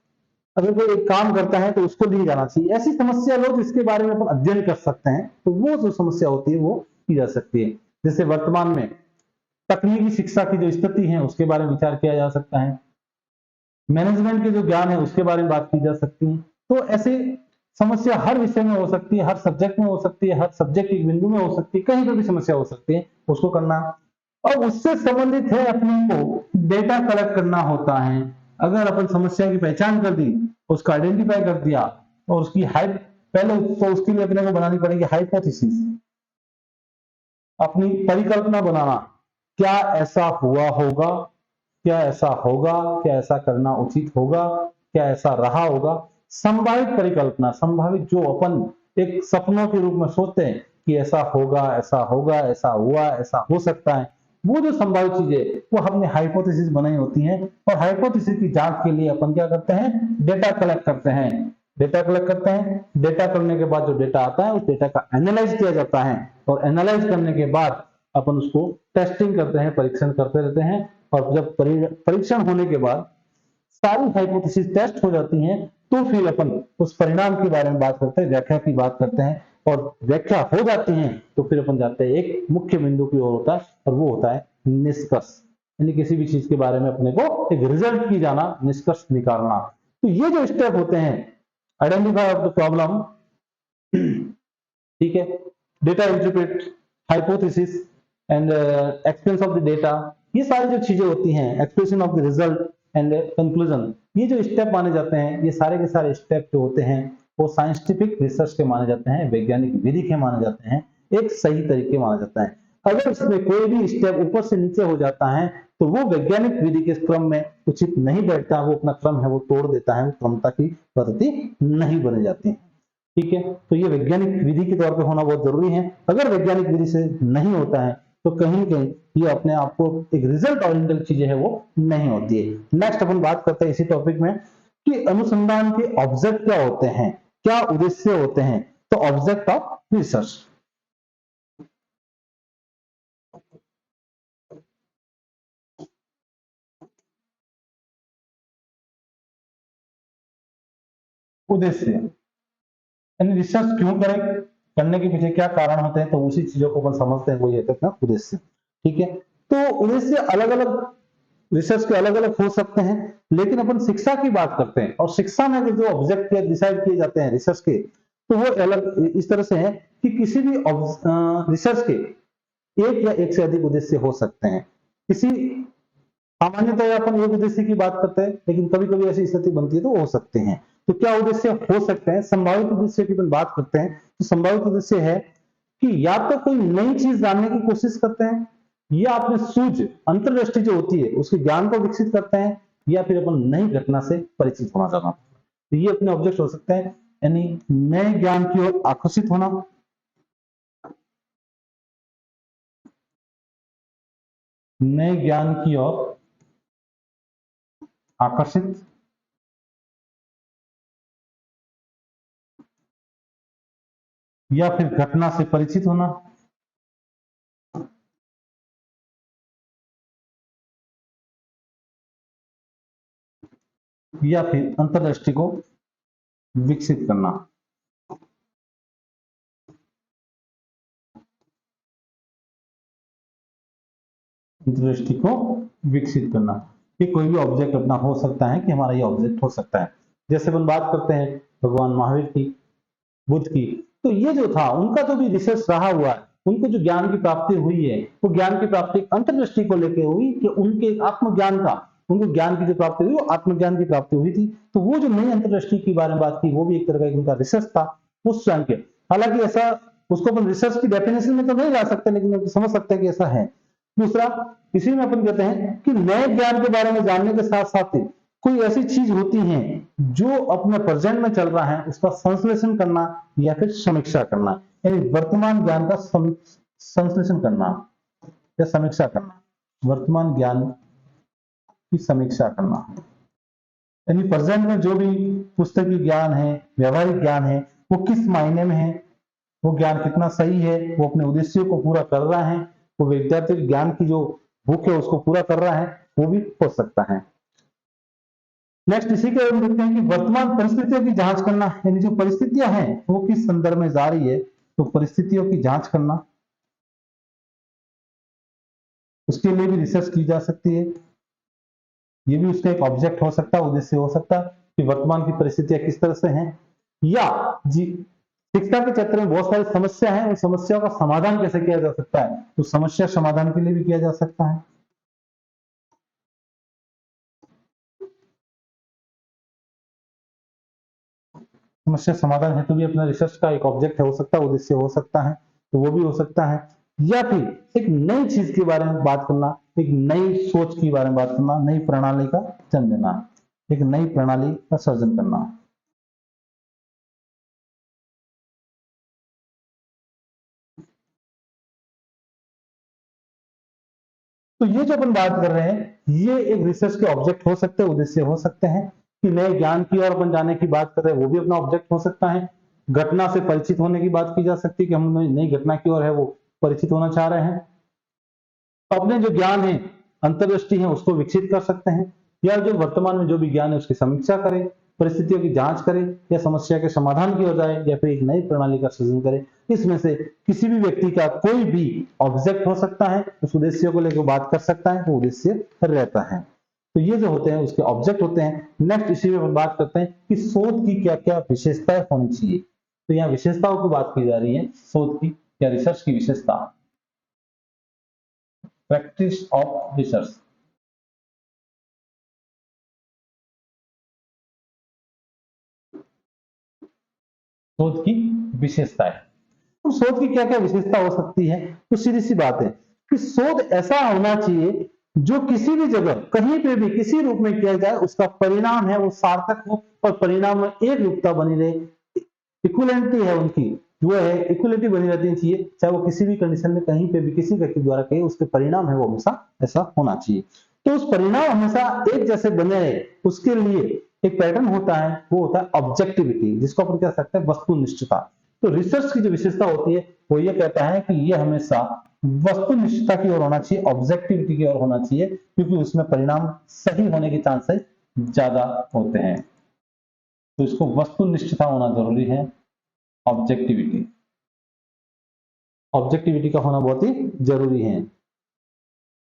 अगर कोई एक काम करता है तो उसको नहीं जाना चाहिए, ऐसी समस्या लो जिसके बारे में अपन अध्ययन कर सकते हैं, तो वो जो समस्या होती है वो की जा सकती है। जैसे वर्तमान में तकनीकी शिक्षा की जो स्थिति है उसके बारे में विचार किया जा सकता है, मैनेजमेंट के जो ज्ञान है उसके बारे में बात की जा सकती है। तो ऐसे समस्या हर विषय में हो सकती है, हर सब्जेक्ट में हो सकती है, हर सब्जेक्ट एक बिंदु में हो सकती है, कहीं पर भी समस्या हो सकती है, उसको करना। और उससे संबंधित है अपने को डेटा कलेक्ट करना होता है। अगर अपन समस्या की पहचान कर दी, उसको आइडेंटिफाई कर दिया, और उसकी पहले तो उसके लिए अपने को बनानी पड़ेगी हाइपोथेसिस, अपनी परिकल्पना बनाना, क्या ऐसा हुआ होगा, क्या ऐसा होगा, क्या ऐसा करना उचित होगा, क्या ऐसा रहा होगा, संभावित परिकल्पना, संभावित जो अपन एक सपनों के रूप में सोचते हैं कि ऐसा होगा, ऐसा होगा, ऐसा हुआ, ऐसा हो सकता है, वो जो संभावित चीजें वो हमने हाइपोथेसिस बनाई होती हैं। और हाइपोथेसिस की जांच के लिए अपन क्या करते हैं, डेटा कलेक्ट करते हैं, डेटा कलेक्ट करते हैं। डेटा करने के बाद जो डेटा आता है उस डेटा का एनालाइज किया जाता है, और एनालाइज करने के बाद अपन उसको टेस्टिंग करते हैं, परीक्षण करते रहते हैं, और जब परीक्षण होने के बाद सारी हाइपोथेसिस टेस्ट हो जाती हैं, तो फिर अपन उस परिणाम के बारे में बात करते हैं, व्याख्या की बात करते हैं, और व्याख्या हो जाती है तो फिर अपन जाते हैं एक मुख्य बिंदु की ओर होता है, और वो होता है निष्कर्ष। यानी किसी भी चीज के बारे में अपने को एक रिजल्ट की जाना, निष्कर्ष निकालना। तो ये जो स्टेप होते हैं, आइडेंटिफाई ऑफ द प्रॉब्लम, ठीक है, data interpret, hypothesis and expense of the data, ये सारी जो चीजें होती हैं, expression of the result and conclusion, ये जो स्टेप माने जाते हैं, ये सारे के सारे स्टेप जो होते हैं वो साइंटिफिक रिसर्च के माने जाते हैं, वैज्ञानिक विधि के माने जाते हैं, एक सही तरीके माना जाता है। अगर इसमें कोई भी स्टेप ऊपर से नीचे हो जाता है तो वो वैज्ञानिक विधि के क्रम में उचित नहीं बैठता, वो अपना क्रम है वो तोड़ देता है, वो क्रमता की पद्धति नहीं बन जाती है। ठीक है, तो ये वैज्ञानिक विधि के तौर पे होना बहुत जरूरी है। अगर वैज्ञानिक विधि से नहीं होता है तो कहीं कहीं ये अपने आप को एक रिजल्ट ओरिएंटेड चीजें है वो नहीं होती है। नेक्स्ट अपन बात करते हैं इसी टॉपिक में कि अनुसंधान के ऑब्जेक्ट क्या होते हैं, क्या उद्देश्य होते हैं। तो ऑब्जेक्ट ऑफ रिसर्च, उद्देश्य यानी रिसर्च क्यों करें, करने के पीछे क्या कारण होते हैं, तो उसी चीजों को अपन समझते हैं, वही है ना उद्देश्य। ठीक है, तो उद्देश्य अलग अलग, रिसर्च के अलग अलग हो सकते हैं, लेकिन अपन शिक्षा की बात करते हैं, और शिक्षा में जो ऑब्जेक्ट डिसाइड किए जाते हैं रिसर्च के, तो वो अलग इस तरह से है कि किसी भी रिसर्च के एक या एक से अधिक उद्देश्य हो सकते हैं। किसी सामान्यतः अपन एक उद्देश्य की बात करते हैं, लेकिन कभी कभी ऐसी स्थिति बनती है तो हो सकते हैं। तो क्या उद्देश्य हो सकते हैं, संभावित उद्देश्य की अपन बात करते हैं, तो संभावित उद्देश्य है कि या तो कोई नई चीज जानने की कोशिश करते हैं, या अपने सूझ अंतर्दृष्टि जो होती है उसके ज्ञान को विकसित करते हैं, या फिर अपन नई घटना से परिचित होना चाहना। तो ये अपने ऑब्जेक्ट हो सकते हैं, यानी नए ज्ञान की ओर आकर्षित होना, नए ज्ञान की ओर आकर्षित, या फिर घटना से परिचित होना, या फिर अंतर्दृष्टि को विकसित करना। अंतर्दृष्टि को विकसित करना, ये कोई भी ऑब्जेक्ट अपना हो सकता है कि हमारा ये ऑब्जेक्ट हो सकता है। जैसे अपन बात करते हैं भगवान महावीर की, बुद्ध की, तो ये जो था उनका जो भी रिसर्च रहा हुआ है, उनको जो ज्ञान की प्राप्ति हुई है, वो ज्ञान की प्राप्ति अंतर्दृष्टि को लेकर हुई कि उनके आत्मज्ञान का, उनको ज्ञान की जो प्राप्ति हुई वो आत्मज्ञान की प्राप्ति हुई थी। तो वो जो नई अंतर्दृष्टि के बारे में बात की, वो भी एक तरह का उनका रिसर्च था उस टाइम के। हालांकि ऐसा उसको अपन रिसर्च की डेफिनेशन में तो नहीं ला सकते, लेकिन समझ सकते हैं कि ऐसा है। दूसरा, इसी में अपन कहते हैं कि नए ज्ञान के बारे में जानने के साथ साथ कोई ऐसी चीज होती है जो अपने प्रेजेंट में चल रहा है उसका संश्लेषण करना या फिर समीक्षा करना, यानी वर्तमान ज्ञान का संश्लेषण करना या समीक्षा करना, वर्तमान ज्ञान की समीक्षा करना। यानी प्रेजेंट में जो भी पुस्तकीय ज्ञान है, व्यवहारिक ज्ञान है, वो किस मायने में है, वो ज्ञान कितना सही है, वो अपने उद्देश्यों को पूरा कर रहा है, वो विद्यार्थी ज्ञान की जो भूख है उसको पूरा कर रहा है, वो भी हो सकता है। नेक्स्ट इसी के हम देखते हैं कि वर्तमान परिस्थितियों की जांच करना, यानी जो परिस्थितियां हैं वो किस संदर्भ में जा रही है, तो परिस्थितियों की जांच करना, उसके लिए भी रिसर्च की जा सकती है। ये भी उसका एक ऑब्जेक्ट हो सकता है, उद्देश्य हो सकता है कि वर्तमान की परिस्थितियां किस तरह से हैं, या जी शिक्षा के क्षेत्र में बहुत सारी समस्या है, उन समस्याओं का समाधान कैसे किया जा सकता है, तो समस्या समाधान के लिए भी किया जा सकता है। समस्या समाधान हेतु भी अपना रिसर्च का एक ऑब्जेक्ट हो सकता है, उद्देश्य हो सकता है, तो वो भी हो सकता है। या फिर एक नई चीज के बारे में बात करना, एक नई सोच के बारे में बात करना, नई प्रणाली का जन्म देना, एक नई प्रणाली का सर्जन करना। तो ये जो अपन बात कर रहे हैं ये एक रिसर्च के ऑब्जेक्ट हो सकते हैं, उद्देश्य हो सकते हैं। कि नए ज्ञान की ओर अपन जाने की बात कर रहे हैं, वो भी अपना ऑब्जेक्ट हो सकता है। घटना से परिचित होने की बात की जा सकती है कि हम नई घटना की ओर है वो परिचित होना चाह रहे हैं। अपने जो ज्ञान है अंतर्दृष्टि है उसको विकसित कर सकते हैं, या जो वर्तमान में जो भी ज्ञान है उसकी समीक्षा करें, परिस्थितियों की जांच करें, या समस्या के समाधान की हो जाए, या फिर एक नई प्रणाली का सृजन करें। इसमें से किसी भी व्यक्ति का कोई भी ऑब्जेक्ट हो सकता है, उस उद्देश्य को लेकर बात कर सकता है, वो उद्देश्य रहता है। तो ये जो होते हैं उसके ऑब्जेक्ट होते हैं। नेक्स्ट इसी में बात करते हैं कि शोध की क्या क्या विशेषताएं होनी चाहिए। तो यहाँ विशेषताओं की बात की जा रही है, शोध की या रिसर्च की विशेषता, प्रैक्टिस ऑफ रिसर्च। शोध की विशेषताएं, तो शोध की क्या क्या विशेषता हो सकती है? तो सीधी सी बात है कि शोध ऐसा होना चाहिए जो किसी भी जगह कहीं पे भी किसी रूप में किया जाए उसका परिणाम है वो सार्थक हो, और परिणाम में एक रूपता बनी रहे, इक्वलिटी है उनकी जो है इक्वलिटी बनी रहनी चाहिए, चाहे वो किसी भी कंडीशन में कहीं पे भी किसी व्यक्ति द्वारा कहे, उसके परिणाम है वो हमेशा ऐसा होना चाहिए। तो उस परिणाम हमेशा एक जैसे बने रहे उसके लिए एक पैटर्न होता है, वो होता है ऑब्जेक्टिविटी, जिसको अपन कह सकते हैं वस्तुनिष्ठता। तो रिसर्च की जो विशेषता होती है वो ये कहता है कि ये हमेशा वस्तुनिष्ठता की ओर होना चाहिए, ऑब्जेक्टिविटी की ओर होना चाहिए, क्योंकि उसमें परिणाम सही होने के चांसेस ज्यादा होते हैं। तो इसको वस्तुनिष्ठता होना जरूरी है, ऑब्जेक्टिविटी, ऑब्जेक्टिविटी का होना बहुत ही जरूरी है।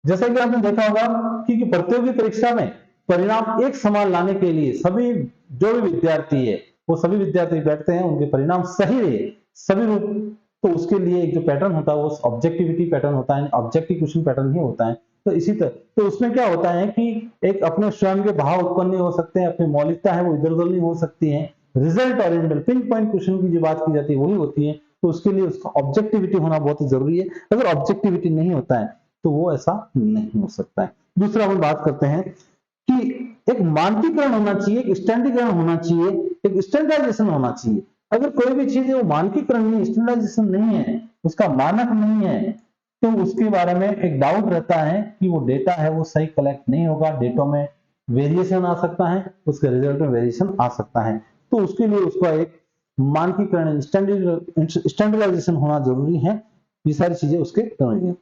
जैसा कि आपने देखा होगा कि प्रतियोगी परीक्षा में परिणाम एक समान लाने के लिए सभी जो भी विद्यार्थी है वो सभी विद्यार्थी बैठते हैं, उनके परिणाम सही रहे सभी रूप, तो उसके लिए एक जो पैटर्न होता है वो ऑब्जेक्टिविटी पैटर्न होता है, ऑब्जेक्टिव क्वेश्चन पैटर्न ही होता है। तो इसी तरह तो उसमें क्या होता है कि एक अपने स्वयं के भाव उत्पन्न नहीं हो सकते हैं, अपनी मौलिकता है वो इधर उधर नहीं हो सकती है, result oriented pin point question की जो बात की जाती है वही होती है। तो उसके लिए उसका ऑब्जेक्टिविटी होना बहुत ही जरूरी है। अगर ऑब्जेक्टिविटी नहीं होता है तो वो ऐसा नहीं हो सकता है। दूसरा हम बात करते हैं कि एक मानकीकरण होना चाहिए, एक स्टैंडर्डीकरण होना चाहिए, एक स्टैंडर्डाइजेशन होना चाहिए। अगर कोई भी चीज है वो मानकीकरण नहीं, स्टैंडर्डाइजेशन नहीं है, उसका मानक नहीं है, तो उसके बारे में एक डाउट रहता है कि वो डेटा है वो सही कलेक्ट नहीं होगा, डेटा में वेरिएशन आ सकता है, उसके रिजल्ट में वेरिएशन आ सकता है। तो उसके लिए उसका एक मानकीकरण स्टैंडर्डाइजेशन होना जरूरी है। ये सारी चीजें उसके जरूरी है।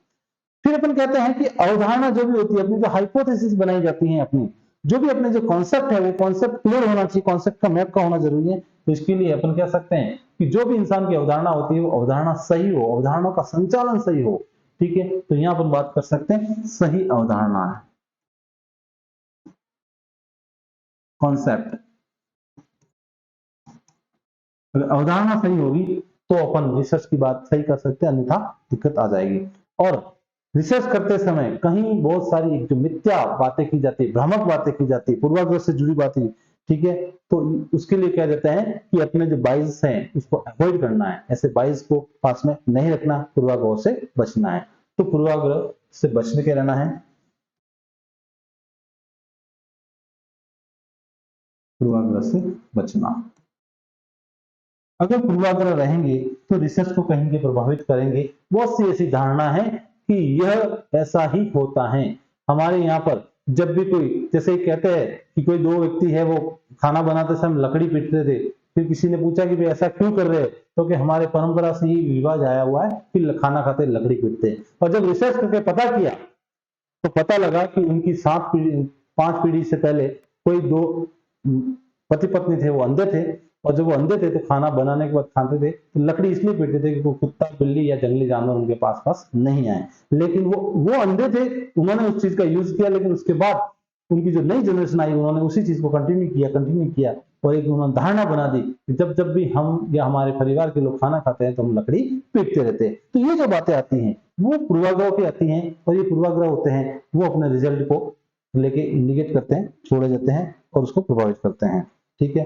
फिर अपन कहते हैं कि अवधारणा जो भी होती है, अपनी जो हाइपोथेसिस बनाई जाती है, अपनी जो भी अपने जो कॉन्सेप्ट है वो कॉन्सेप्ट क्लियर होना चाहिए, कॉन्सेप्ट का मैप का होना जरूरी है। तो इसके लिए अपन कह सकते हैं कि जो भी इंसान की अवधारणा होती है वो अवधारणा सही हो, अवधारणाओं का संचालन सही हो। ठीक है, तो यहां अपन बात कर सकते हैं सही अवधारणा है, कॉन्सेप्ट। अगर अवधारणा सही होगी तो अपन रिसर्च की बात सही कर सकते हैं, अन्यथा दिक्कत आ जाएगी। और रिसर्च करते समय कहीं बहुत सारी जो मिथ्या बातें की जाती है, भ्रामक बातें की जाती है, पूर्वाग्रह से जुड़ी बातें, ठीक है, तो उसके लिए क्या देते हैं कि अपने जो बाइस हैं उसको अवॉइड करना है, ऐसे बाइस को पास में नहीं रखना, पूर्वाग्रह से बचना है। तो पूर्वाग्रह से बचने के रहना है, पूर्वाग्रह से बचना। अगर पूर्वाग्रह रहेंगे तो रिसर्च को कहीं के प्रभावित करेंगे। बहुत सी ऐसी धारणा है कि यह ऐसा ही होता है। हमारे यहाँ पर जब भी कोई जैसे कहते हैं कि कोई दो व्यक्ति है वो खाना बनाते समय लकड़ी पीटते थे, फिर किसी ने पूछा कि भाई ऐसा क्यों कर रहे हैं, तो कि हमारे परंपरा से ये रिवाज आया हुआ है कि खाना खाते लकड़ी पीटते हैं। और जब रिसर्च करके पता किया तो पता लगा कि उनकी 5 पीढ़ी से पहले कोई दो पति पत्नी थे, वो अंधे थे, और जब वो अंधे थे तो खाना बनाने के बाद खाते थे तो लकड़ी इसलिए पीटते थे कि कोई कुत्ता बिल्ली या जंगली जानवर उनके पास नहीं आए। लेकिन वो अंधे थे, उन्होंने उस चीज का यूज किया, लेकिन उसके बाद उनकी जो नई जनरेशन आई उन्होंने उसी चीज को कंटिन्यू किया और एक उन्होंने धारणा बना दी कि जब जब भी हम या हमारे परिवार के लोग खाना खाते हैं तो हम लकड़ी पीटते रहते हैं। तो ये जो बातें आती हैं वो पूर्वाग्रह की आती हैं, और ये पूर्वाग्रह होते हैं वो अपने रिजल्ट को लेके इंडिकेट करते हैं, छोड़े जाते हैं और उसको प्रभावित करते हैं। ठीक है,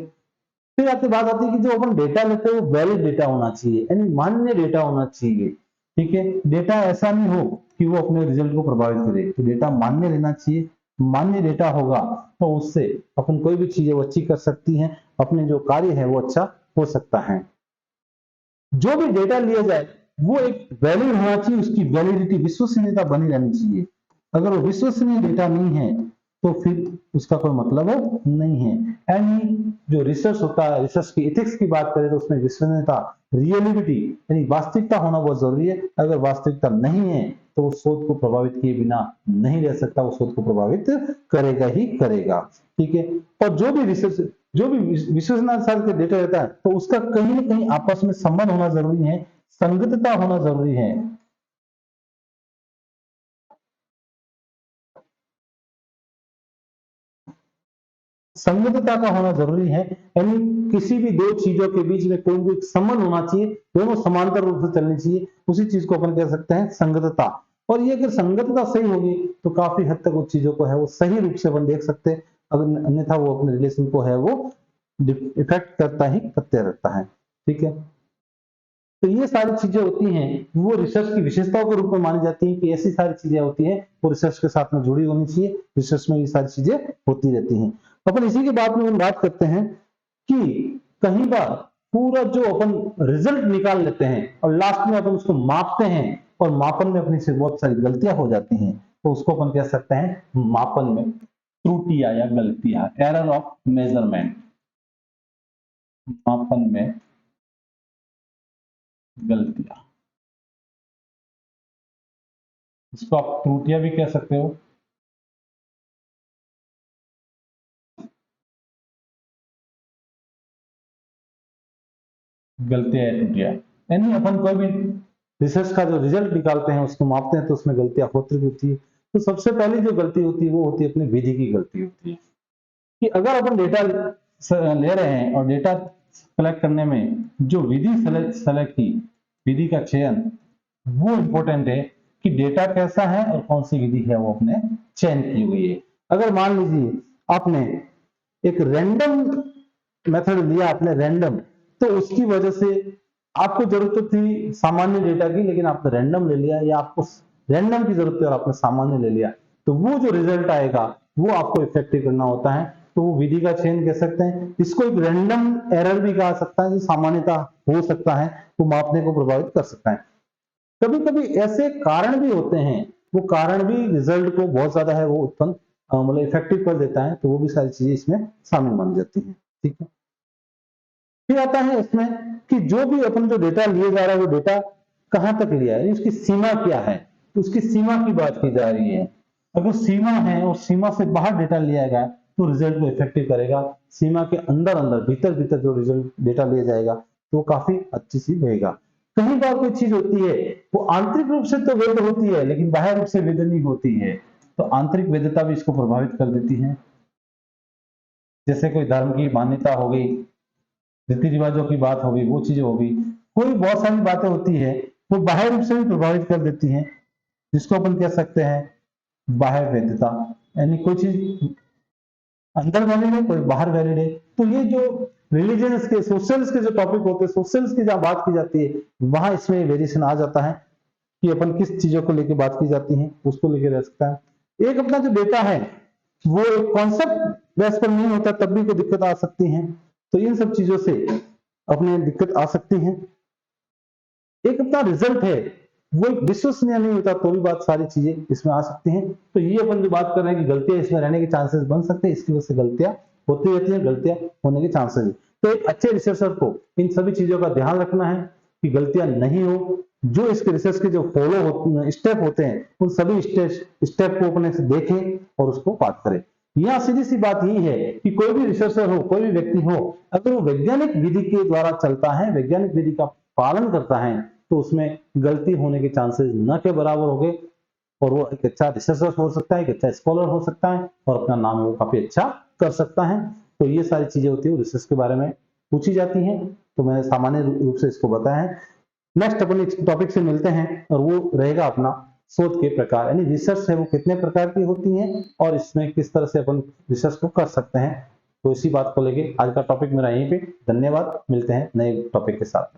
फिर आपकी बात आती है कि जो अपन डेटा लेते हैं वो वैलिड डेटा होना चाहिए, यानी मान्य डेटा होना चाहिए। ठीक है, डेटा ऐसा नहीं हो कि वो अपने रिजल्ट को प्रभावित करे, तो डेटा मान्य रहना चाहिए। मान्य डेटा होगा तो उससे अपन कोई भी चीजें वो अच्छी कर सकती हैं, अपने जो कार्य है वो अच्छा हो सकता है। जो भी डेटा लिया जाए वो एक वैलिड होना चाहिए, उसकी वैलिडिटी विश्वसनीयता बनी रहनी चाहिए। अगर वो विश्वसनीय डेटा नहीं है तो फिर उसका कोई मतलब नहीं है। यानी जो रिसर्च होता है, रिसर्च की एथिक्स की बात करें तो उसमें विश्वसनीयता, रियलिटी यानी वास्तविकता होना बहुत जरूरी है। अगर वास्तविकता नहीं है तो उस शोध को प्रभावित किए बिना नहीं रह सकता, उस शोध को प्रभावित करेगा ही करेगा। ठीक है। और जो भी रिसर्च, जो भी विश्वसनीयता के डेटा रहता है तो उसका कहीं ना कहीं आपस में संबंध होना जरूरी है, संगतता होना जरूरी है। संगतता का होना जरूरी है, यानी किसी भी दो चीजों के बीच में कोई भी संबंध होना चाहिए, दोनों समांतर रूप से चलनी चाहिए, उसी चीज को अपन कह सकते हैं संगतता। और ये अगर संगतता सही होगी तो काफी हद तक उस चीजों को है वो सही रूप से अपन देख सकते हैं, अगर अन्यथा वो अपने रिलेशन को है वो इफेक्ट करता ही करते रहता है। ठीक है। तो ये सारी चीजें होती हैं वो रिसर्च की विशेषताओं के रूप में मानी जाती है कि ऐसी सारी चीजें होती हैं वो रिसर्च के साथ में जुड़ी होनी चाहिए, रिसर्च में ये सारी चीजें होती रहती हैं। अपन इसी के बाद में हम बात करते हैं कि कई बार पूरा जो अपन रिजल्ट निकाल लेते हैं और लास्ट में अपन उसको मापते हैं और मापन में अपनी से बहुत सारी गलतियां हो जाती हैं, तो उसको अपन कह सकते हैं मापन में त्रुटियां या गलतियां, एरर ऑफ मेजरमेंट। मापन में गलतियां, इसको आप त्रुटियां भी कह सकते हो। गलतियां या त्रुटियां, यानी अपन कोई भी रिसर्च का जो रिजल्ट निकालते हैं उसको मापते हैं तो उसमें गलतियां होती है। तो सबसे पहली जो गलती होती है वो होती है अपनी विधि की गलती होती है कि अगर अपन डेटा ले रहे हैं और डेटा कलेक्ट करने में जो विधि सेलेक्ट की, विधि का चयन, वो इंपॉर्टेंट है कि डेटा कैसा है और कौन सी विधि है वो अपने चयन की हुई है। अगर मान लीजिए आपने एक रैंडम मेथड लिया, आपने रैंडम, तो उसकी वजह से आपको जरूरत तो थी सामान्य डेटा की लेकिन आपने रैंडम ले लिया, या आपको रैंडम की जरूरत थी और आपने सामान्य ले लिया, तो वो जो रिजल्ट आएगा वो आपको इफेक्टिव करना होता है। तो वो विधि का चयन कह सकते हैं, इसको एक रैंडम एरर भी कहा सकता है, जो सामान्यता हो सकता है, वो मापने को प्रभावित कर सकता है। कभी कभी ऐसे कारण भी होते हैं, वो कारण भी रिजल्ट को बहुत ज्यादा है वो उत्पन्न मतलब इफेक्टिव कर देता है, तो वो भी सारी चीजें इसमें शामिल मान जाती है। ठीक है। फिर आता है इसमें कि जो भी अपन जो डेटा लिए जा रहा है वो डेटा कहां तक लिया है, उसकी सीमा क्या है, तो उसकी सीमा की बात की जा रही है। अगर सीमा है और सीमा से बाहर डेटा लिया गया तो रिजल्ट को इफेक्टिव करेगा, सीमा के अंदर अंदर भीतर भीतर जो रिजल्ट डेटा लिया जाएगा तो वो काफी अच्छी चीज रहेगा। कई बार कोई चीज होती है वो आंतरिक रूप से तो वैध होती है लेकिन बाह्य रूप से वैध नहीं होती है, तो आंतरिक वैधता भी इसको प्रभावित कर देती है। जैसे कोई धर्म की मान्यता हो गई, रीति रिवाजों की बात होगी, वो चीजें होगी, कोई बहुत सारी बातें होती है वो बाह्य रूप से भी प्रभावित कर देती हैं, जिसको अपन कह सकते हैं बाह्य वैधता। यानी कोई चीज अंदर वैलिड है, कोई बाहर वैलिड है। तो ये जो रिलीजियंस के, सोशल्स के जो टॉपिक होते हैं, सोशल्स की जहां बात की जाती है वहां इसमें वेरिएशन आ जाता है कि अपन किस चीजों को लेकर बात की जाती है उसको लेकर रह सकता है। एक अपना जो डेटा है वो एक कॉन्सेप्ट बेस पर नहीं होता तब भी कोई दिक्कत आ सकती है, तो इन सब चीजों से अपने दिक्कत आ सकती है। एक अपना रिजल्ट है वो एक विश्वसनीय नहीं होता तो भी बात सारी चीजें इसमें आ सकती हैं। तो ये अपन जो बात कर रहे हैं कि गलतियां इसमें रहने के चांसेस बन सकते हैं, इसकी वजह से गलतियां होती रहती हैं, गलतियां होने के चांसेस है। तो एक अच्छे रिसर्चर को इन सभी चीजों का ध्यान रखना है कि गलतियां नहीं हो, जो इसके रिसर्च के जो फॉलो होते स्टेप होते हैं उन सभी स्टेप को अपने से देखें और उसको बात करें। यहाँ सीधी सी बात यही है कि कोई भी रिसर्चर हो, कोई भी व्यक्ति हो, अगर वो वैज्ञानिक विधि के द्वारा चलता है, वैज्ञानिक विधि का पालन करता है, तो उसमें गलती होने के चांसेस न के बराबर हो गए और वो एक अच्छा रिसर्चर हो सकता है, एक अच्छा स्कॉलर हो सकता है और अपना नाम वो काफी अच्छा कर सकता है। तो ये सारी चीजें होती है रिसर्च के बारे में पूछी जाती हैं, तो मैंने सामान्य रूप से इसको बताया है। नेक्स्ट अपन इस टॉपिक से मिलते हैं और वो रहेगा अपना शोध के प्रकार, यानी रिसर्च है वो कितने प्रकार की होती है और इसमें किस तरह से अपन रिसर्च को कर सकते हैं। तो इसी बात को लेके आज का टॉपिक मेरा यहीं पे। धन्यवाद, मिलते हैं नए टॉपिक के साथ।